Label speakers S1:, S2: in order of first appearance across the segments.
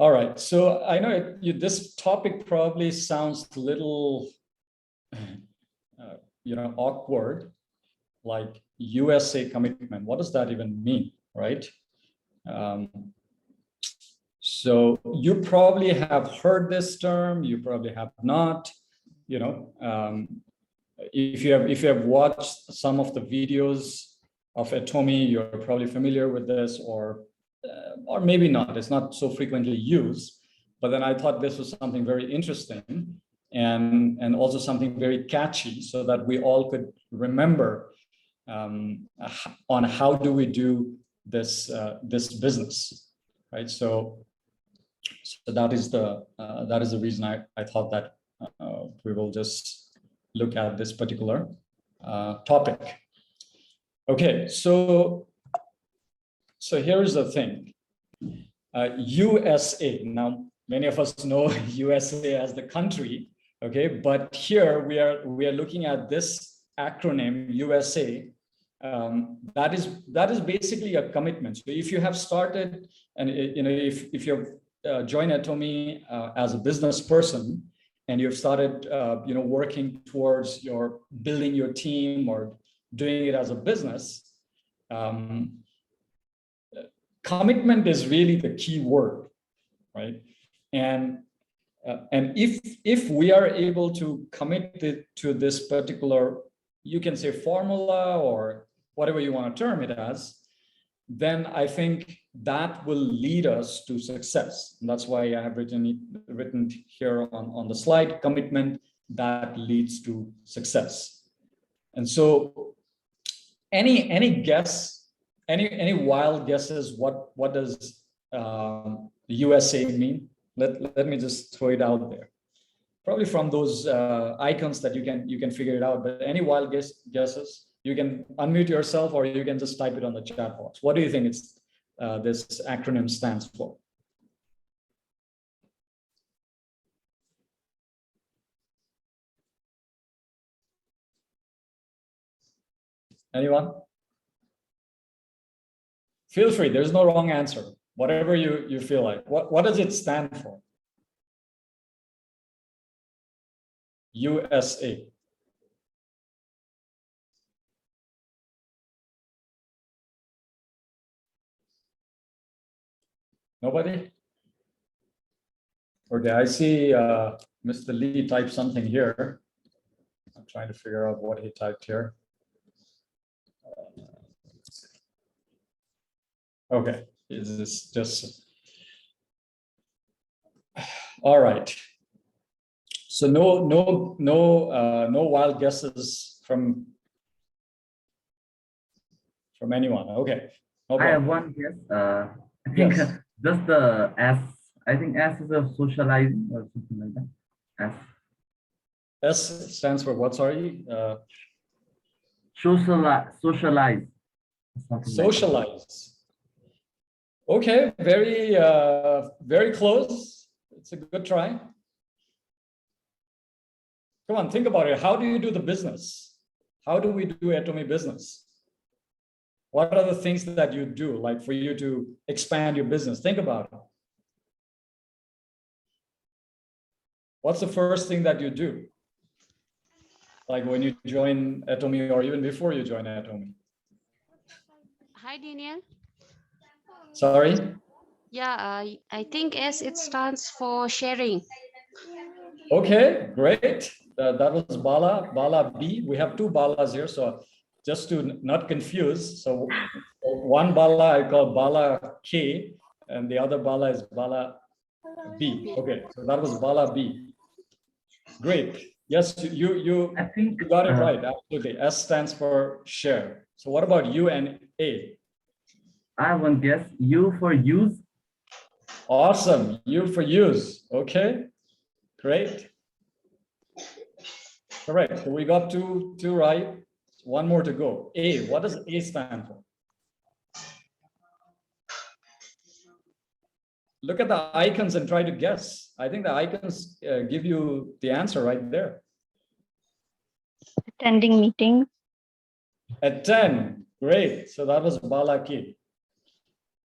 S1: All right. So I know this topic probably sounds a little, awkward, like USA commitment. What does that even mean, right? So you probably have heard this term. You probably have not. If you have watched some of the videos of ATOMY, you're probably familiar with this, or maybe not. It's not so frequently used. But then I thought this was something very interesting and also something very catchy, so that we all could remember on how do we do this business, right? So that is the reason I thought that we will just look at this particular topic. Okay, so here's the thing. USA. Now, many of us know USA as the country, okay, but here we are looking at this acronym USA. That is basically a commitment. So if you have started, and if you've joined ATOMY as a business person, and you've started working towards building your team or doing it as a business, commitment is really the key word, right? And if we are able to commit to this particular, you can say formula or whatever you want to term it as, then I think that will lead us to success. And that's why I have written here on the slide, commitment that leads to success. And so any guess, any wild guesses, what does USA mean? Let me just throw it out there. Probably from those icons that you can figure it out, but any wild guesses? You can unmute yourself, or you can just type it on the chat box. What do you think this acronym stands for? Anyone? Feel free. There's no wrong answer. Whatever you feel like. What does it stand for? USA. Nobody? Okay, I see Mr. Lee typed something here. I'm trying to figure out what he typed here. Okay, is this just all right? So no wild guesses from anyone. Okay, no
S2: I have one guess. I think
S1: yes.
S2: just the S. I think S is a socializing or something like that. S.
S1: S stands for what? Sorry.
S2: Socialize.
S1: Socialize. Like okay, very close. It's a good try. Come on, think about it. How do you do the business? How do we do ATOMY business? What are the things that you do, like for you to expand your business? Think about it. What's the first thing that you do? Like when you join ATOMY, or even before you join ATOMY?
S3: Hi, Daniel.
S1: Sorry?
S3: Yeah, I think S, it stands for sharing.
S1: Okay, great. That was Bala B. We have two Balas here, so just to not confuse. So one Bala I call Bala K, and the other Bala is Bala B. Okay, so that was Bala B. Great. Yes, you got it right. Absolutely. S stands for share. So what about U and A?
S2: I have one guess. U for use.
S1: Awesome. U for use. Okay. Great. Correct. So we got two right. One more to go. A. What does A stand for? Look at the icons and try to guess. I think the icons give you the answer right there.
S4: Attending meetings.
S1: Attend. Great. So that was Balaki.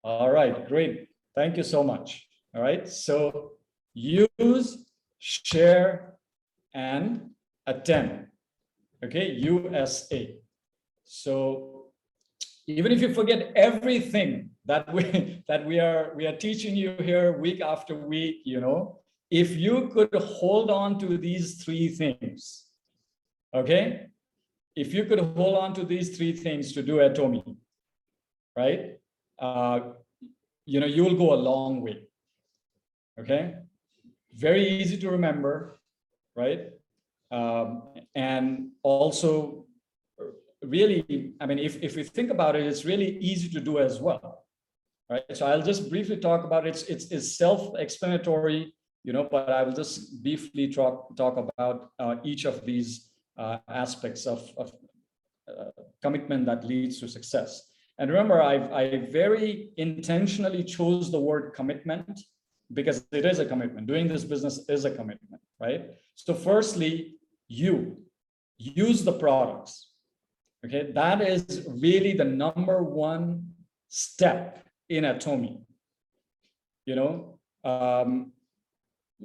S1: All right. Great. Thank you so much. All right, so use, share, and attend. Okay, U.S.A. So even if you forget everything that we are teaching you here week after week, you know, if you could hold on to these three things, okay, if you could hold on to these three things to do ATOMY, right, you know, you will go a long way. Okay, very easy to remember, right? And also, really, I mean, if we think about it, it's really easy to do as well, right? So I'll just briefly talk about it. It's self-explanatory, you know, but I will just briefly talk about each of these aspects of commitment that leads to success. And remember, I very intentionally chose the word commitment because it is a commitment. Doing this business is a commitment, right? So firstly, use the products. Okay, that is really the number one step in ATOMY. You know,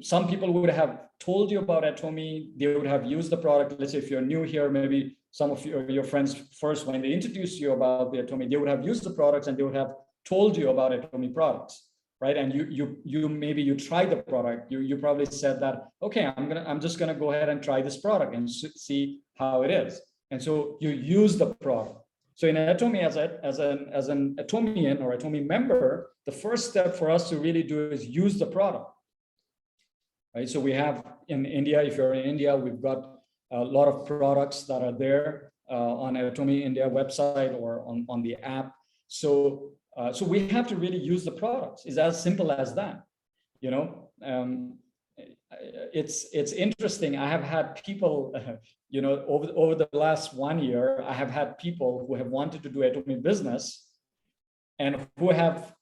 S1: some people would have told you about ATOMY, they would have used the product. Let's say if you're new here, maybe some of your friends first, when they introduced you about the ATOMY, they would have used the products and they would have told you about ATOMY products, right? And you maybe you tried the product, you probably said that, okay, I'm just gonna go ahead and try this product and see how it is. And so you use the product. So in ATOMY, as an ATOMYian or ATOMY member, the first step for us to really do is use the product. Right, so we have in India, if you're in India, we've got a lot of products that are there on ATOMY India website or on the app. So so we have to really use the products. It's as simple as that. You know, it's interesting. I have had people, you know, over the last 1 year, I have had people who have wanted to do ATOMY business and who have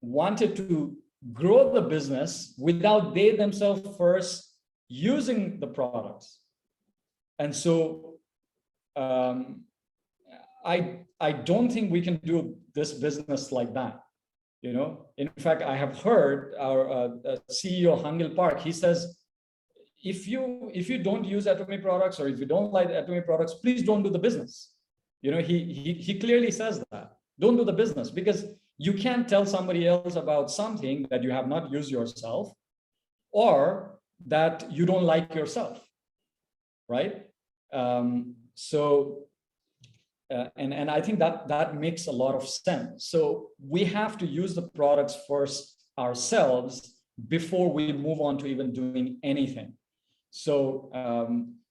S1: wanted to grow the business without they themselves first using the products. And so I don't think we can do this business like that. You know, in fact, I have heard our CEO Hangil Park, he says, if you don't use ATOMY products, or if you don't like ATOMY products, please don't do the business. You know, he clearly says that. Don't do the business, because you can't tell somebody else about something that you have not used yourself or that you don't like yourself, right? And I think that makes a lot of sense. So we have to use the products first ourselves before we move on to even doing anything. So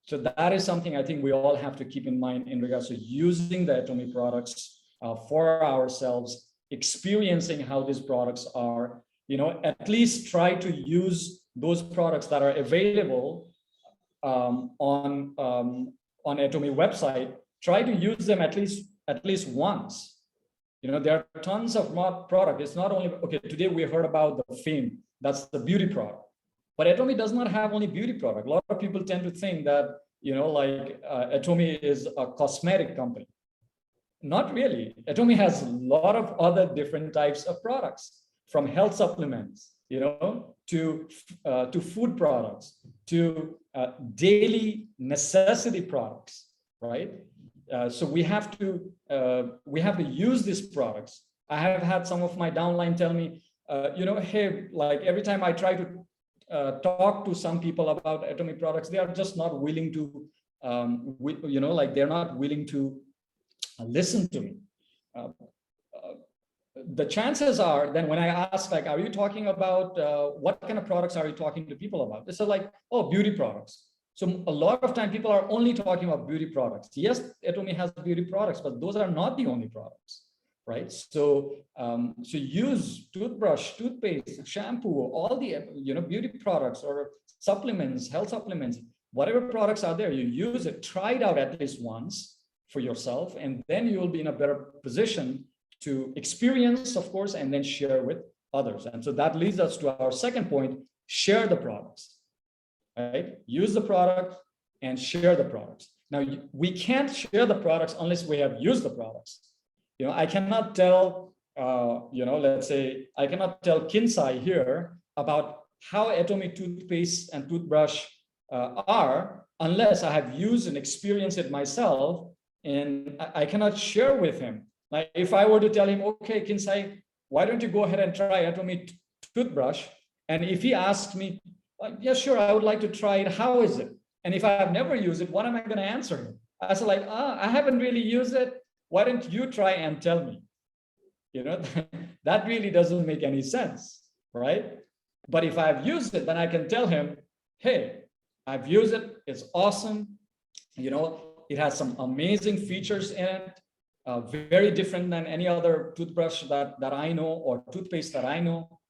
S1: so that is something I think we all have to keep in mind in regards to using the ATOMY products for ourselves, experiencing how these products are, you know, at least try to use those products that are available on ATOMY website. Try to use them at least once. You know, there are tons of product. It's not only, okay, today we heard about the Fame, that's the beauty product. But ATOMY does not have only beauty product. A lot of people tend to think that, you know, like ATOMY is a cosmetic company. Not really. ATOMY has a lot of other different types of products, from health supplements, you know, to food products, to daily necessity products, right? So we have to use these products. I have had some of my downline tell me, you know, hey, like every time I try to talk to some people about ATOMY products, they are just not willing to, you know, like they're not willing to listen to me. The chances are then when I ask, like, are you talking about what kind of products are you talking to people about? They say like, oh, beauty products. So a lot of time people are only talking about beauty products. Yes, ATOMY has beauty products, but those are not the only products, right? So so use toothbrush, toothpaste, shampoo, all the, you know, beauty products or supplements, health supplements, whatever products are there, you use it, try it out at least once for yourself, and then you will be in a better position to experience, of course, and then share with others. And so that leads us to our second point: share the products, right? Use the product and share the products. Now, we can't share the products unless we have used the products. You know, I cannot tell let's say I cannot tell Kinsai here about how ATOMY toothpaste and toothbrush are unless I have used and experienced it myself, and I cannot share with him. Like if I were to tell him, okay, Kinsai, why don't you go ahead and try ATOMY toothbrush? And if he asks me, yeah, sure, I would like to try it. How is it? And if I have never used it, what am I going to answer him? I said like, I haven't really used it. Why don't you try and tell me? That really doesn't make any sense, right? But if I've used it, then I can tell him, hey, I've used it. It's awesome. It has some amazing features in it, very different than any other toothbrush that I know or toothpaste that I know.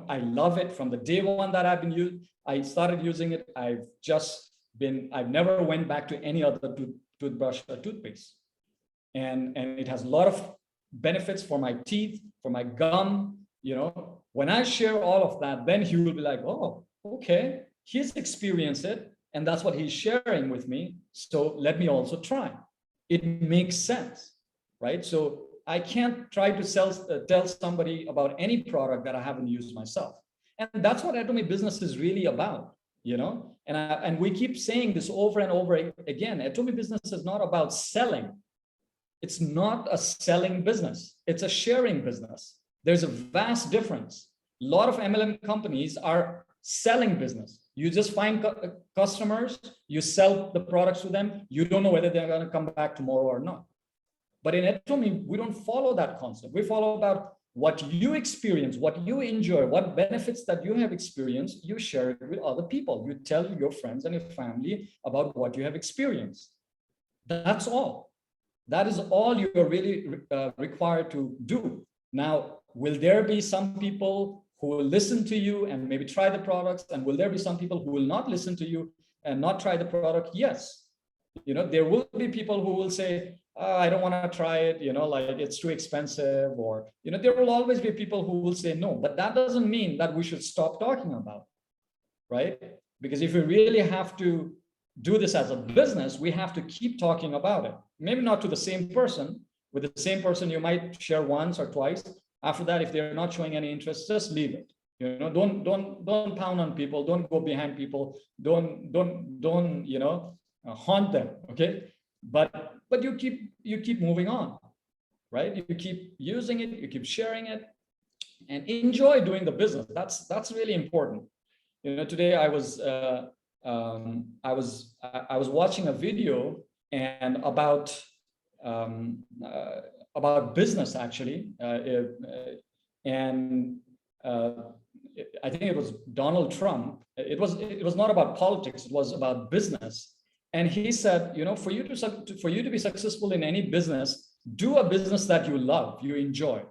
S1: I love it from the day one that I started using it. I've never went back to any other toothbrush or toothpaste. And it has a lot of benefits for my teeth, for my gum. When I share all of that, then he will be like, oh, okay, he's experienced it, and that's what he's sharing with me. So let me also try. It makes sense, right? So I can't try to tell somebody about any product that I haven't used myself. And that's what ATOMY business is really about, and we keep saying this over and over again. ATOMY business is not about selling. It's not a selling business. It's a sharing business. There's a vast difference. A lot of MLM companies are selling business. You just find customers, you sell the products to them. You don't know whether they're going to come back tomorrow or not. But in ATOMY, we don't follow that concept. We follow about what you experience, what you enjoy, what benefits that you have experienced, you share it with other people. You tell your friends and your family about what you have experienced. That's all. That is all you are really required to do. Now, will there be some people who will listen to you and maybe try the products? And will there be some people who will not listen to you and not try the product? Yes. There will be people who will say, oh, I don't want to try it, like it's too expensive, or, there will always be people who will say no, but that doesn't mean that we should stop talking about it, right? Because if we really have to do this as a business, we have to keep talking about it. Maybe not to the same person. With the same person, you might share once or twice. After that, if they're not showing any interest, just leave it. Don't pound on people. Don't go behind people. Don't haunt them. Okay, but you keep moving on, right? You keep using it. You keep sharing it, and enjoy doing the business. That's really important. Today I was watching a video and about business actually, and I think it was Donald Trump. It was not about politics. It was about business. And he said, for you to be successful in any business, do a business that you love, you enjoy.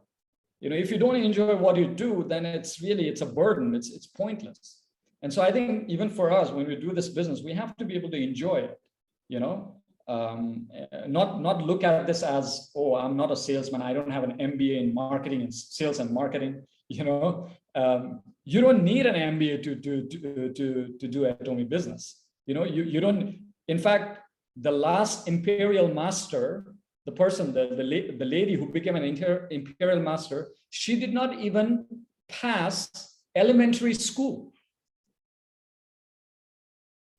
S1: If you don't enjoy what you do, then it's a burden. It's pointless. And so I think even for us, when we do this business, we have to be able to enjoy it, not look at this as, oh, I'm not a salesman. I don't have an MBA in marketing and sales and marketing. You don't need an MBA to do ATOMY business. You don't. In fact, the last imperial master, the person, the lady who became an imperial master, she did not even pass elementary school.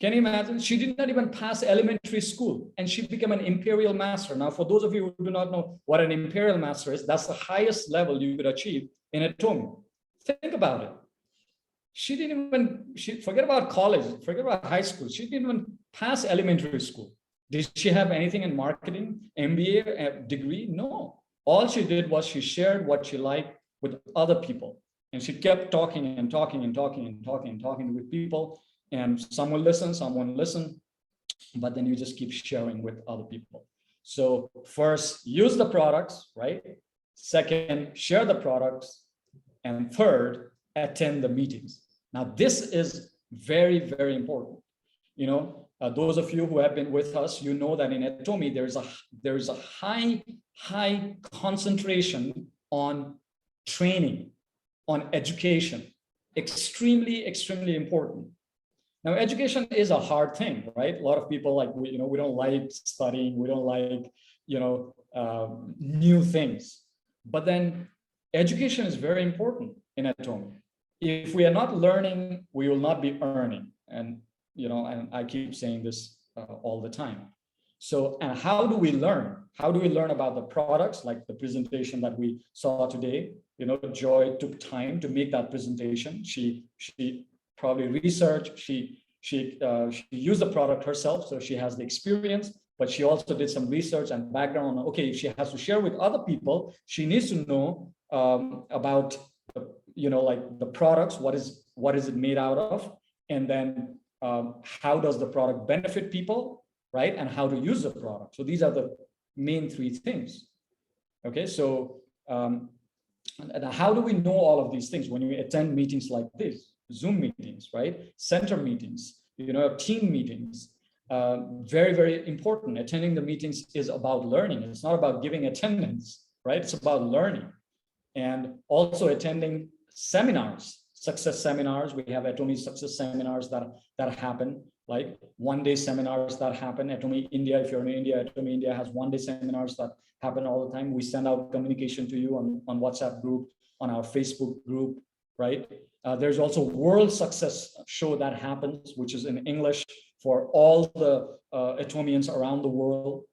S1: Can you imagine? She did not even pass elementary school, and she became an imperial master. Now, for those of you who do not know what an imperial master is, that's the highest level you could achieve in ATOMY. Think about it. She didn't even, forget about college, forget about high school. She didn't even pass elementary school. Did she have anything in marketing, MBA degree? No. All she did was she shared what she liked with other people. And she kept talking and talking and talking and talking and talking with people. And some will listen, some won't listen. But then you just keep sharing with other people. So first, use the products, right? Second, share the products. And third, attend the meetings. Now, this is very, very important. Those of you who have been with us, you know that in ATOMY, there is a high concentration on training, on education. Extremely, extremely important. Now, education is a hard thing, right? A lot of people we don't like studying, we don't like, new things. But then education is very important in ATOMY. If we are not learning, we will not be earning. And, and I keep saying this all the time. So, and how do we learn? How do we learn about the products, like the presentation that we saw today? Joy took time to make that presentation. She probably researched, she used the product herself, so she has the experience, but she also did some research and background. Okay, if she has to share with other people, she needs to know about, like the products, what is it made out of? And then how does the product benefit people, right? And how to use the product. So these are the main three things. Okay, so and how do we know all of these things when we attend meetings like this? Zoom meetings, right? Center meetings, team meetings. Very, very important. Attending the meetings is about learning. It's not about giving attendance, right? It's about learning. And also attending seminars, success seminars. We have ATOMY success seminars that happen, like one-day seminars that happen. ATOMY India, if you're in India, ATOMY India has one-day seminars that happen all the time. We send out communication to you on WhatsApp group, on our Facebook group, right? There's also World Success Show that happens, which is in English for all the ATOMians around the world.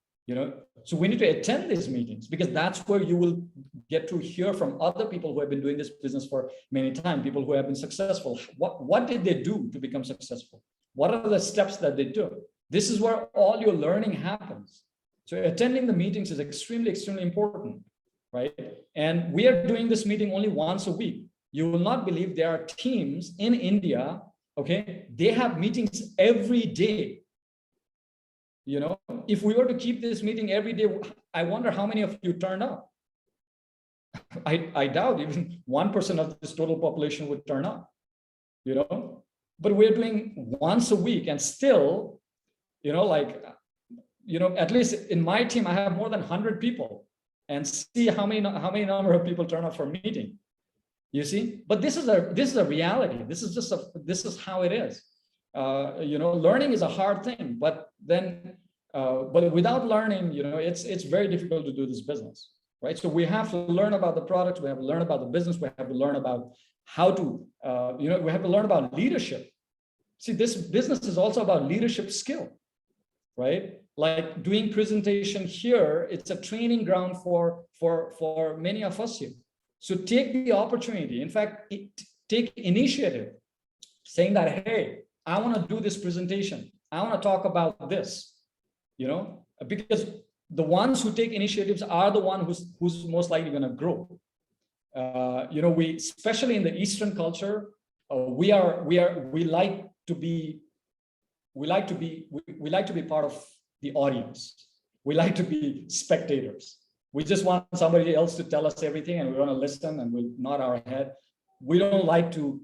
S1: So we need to attend these meetings, because that's where you will get to hear from other people who have been doing this business for many times, people who have been successful. What did they do to become successful? What are the steps that they took? This is where all your learning happens. So attending the meetings is extremely, extremely important, right? And we are doing this meeting only once a week. You will not believe there are teams in India, okay? They have meetings every day. If we were to keep this meeting every day, I wonder how many of you turned up. I doubt even 1% of this total population would turn up, but we're doing once a week, and still, at least in my team, I have more than 100 people, and see how many number of people turn up for a meeting. You see, but this is a reality. This is how it is. Learning is a hard thing, but without learning, it's very difficult to do this business, right? So we have to learn about the products, we have to learn about the business, we have to learn about how to, we have to learn about leadership. See, this business is also about leadership skill, right? Like doing presentation here, it's a training ground for many of us here. So take the opportunity. In fact, take initiative, saying that, hey, I want to do this presentation. I want to talk about this, because the ones who take initiatives are the one who's most likely going to grow. We, especially in the Eastern culture, we like to be part of the audience. We like to be spectators. We just want somebody else to tell us everything, and we want to listen and we nod our head. We don't like to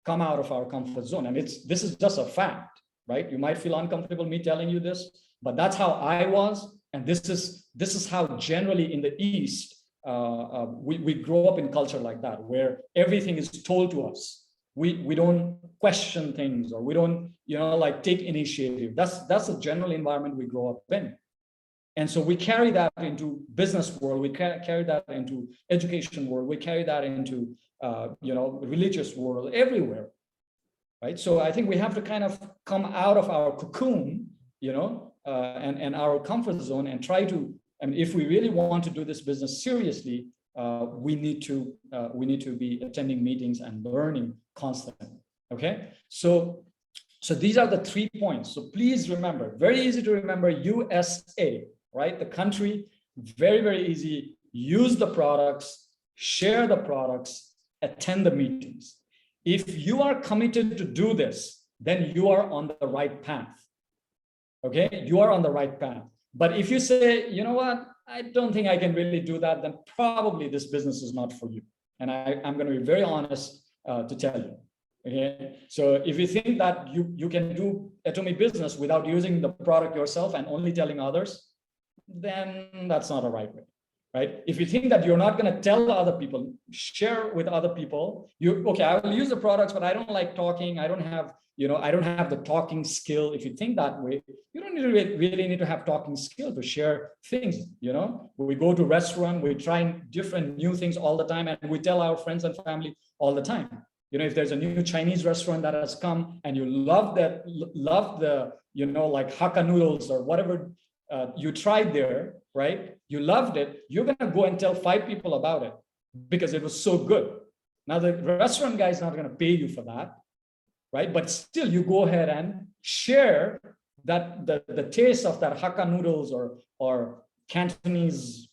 S1: come out of our comfort zone. And this is just a fact, right? You might feel uncomfortable me telling you this, but that's how I was. And this is how generally in the East, we grow up in culture like that, where everything is told to us. We don't question things, or we don't, take initiative. That's a general environment we grow up in. And so we carry that into business world, we carry that into education world, we carry that into religious world, everywhere, right? So I think we have to kind of come out of our cocoon, and our comfort zone, and try to. And if we really want to do this business seriously, we need to be attending meetings and learning constantly. Okay, so these are the 3 points. So please remember, very easy to remember, U.S.A. Right? The country, very, very easy. Use the products, share the products, attend the meetings. If you are committed to do this, then you are on the right path. Okay, you are on the right path. But if you say, you know what, I don't think I can really do that, then probably this business is not for you. And I'm going to be very honest to tell you. Okay, so if you think that you can do ATOMY business without using the product yourself and only telling others, then that's not the right way. right? If you think that you're not going to tell other people, share with other people, okay, I will use the products, but I don't like talking. I don't have, I don't have the talking skill. If you think that way, you don't really need to have talking skill to share things. We go to restaurant, we try different new things all the time, and we tell our friends and family all the time. If there's a new Chinese restaurant that has come and you love the, like Hakka noodles or whatever you tried there, right? You loved it. You're going to go and tell 5 people about it because it was so good. Now the restaurant guy is not going to pay you for that, right? But still you go ahead and share that the taste of that Hakka noodles or Cantonese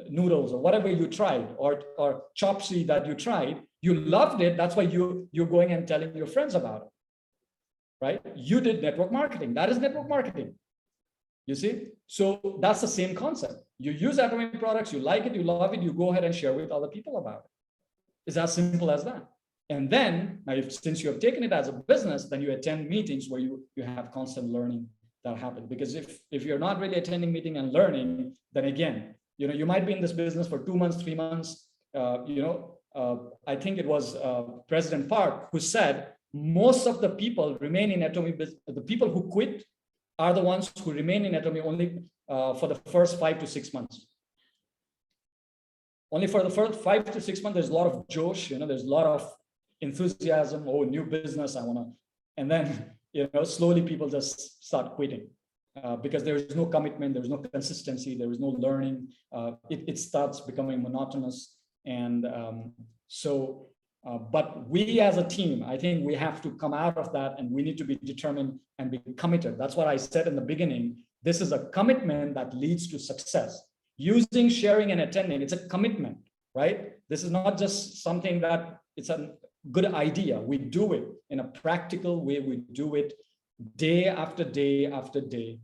S1: noodles or whatever you tried, or chopsy that you tried. You loved it. That's why you're going and telling your friends about it, right? You did network marketing. That is network marketing. You see? So that's the same concept. You use ATOMY products, you like it, you love it, you go ahead and share with other people about it. It's as simple as that. And then, now since you have taken it as a business, then you attend meetings where you have constant learning that happens. Because if you're not really attending meeting and learning, then again, you might be in this business for 2 months, 3 months. I think it was President Park who said, most of the people remain in ATOMY business. The people who quit are the ones who remain in ATOMY only for the first 5 to 6 months. Only for the first 5 to 6 months, there's a lot of josh, there's a lot of enthusiasm. Oh, new business, I want to. And then, slowly people just start quitting because there is no commitment, there is no consistency, there is no learning. It starts becoming monotonous. And but we as a team, I think we have to come out of that, and we need to be determined and be committed. That's what I said in the beginning. This is a commitment that leads to success. Using, sharing, and attending, it's a commitment, right? This is not just something that it's a good idea. We do it in a practical way. We do it day after day after day.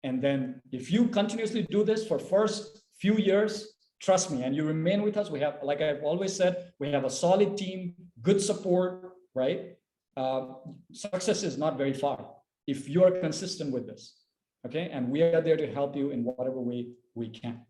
S1: And then if you continuously do this for first few years, trust me, and you remain with us, we have, like I've always said, we have a solid team, good support, right? Success is not very far if you are consistent with this, okay? And we are there to help you in whatever way we can.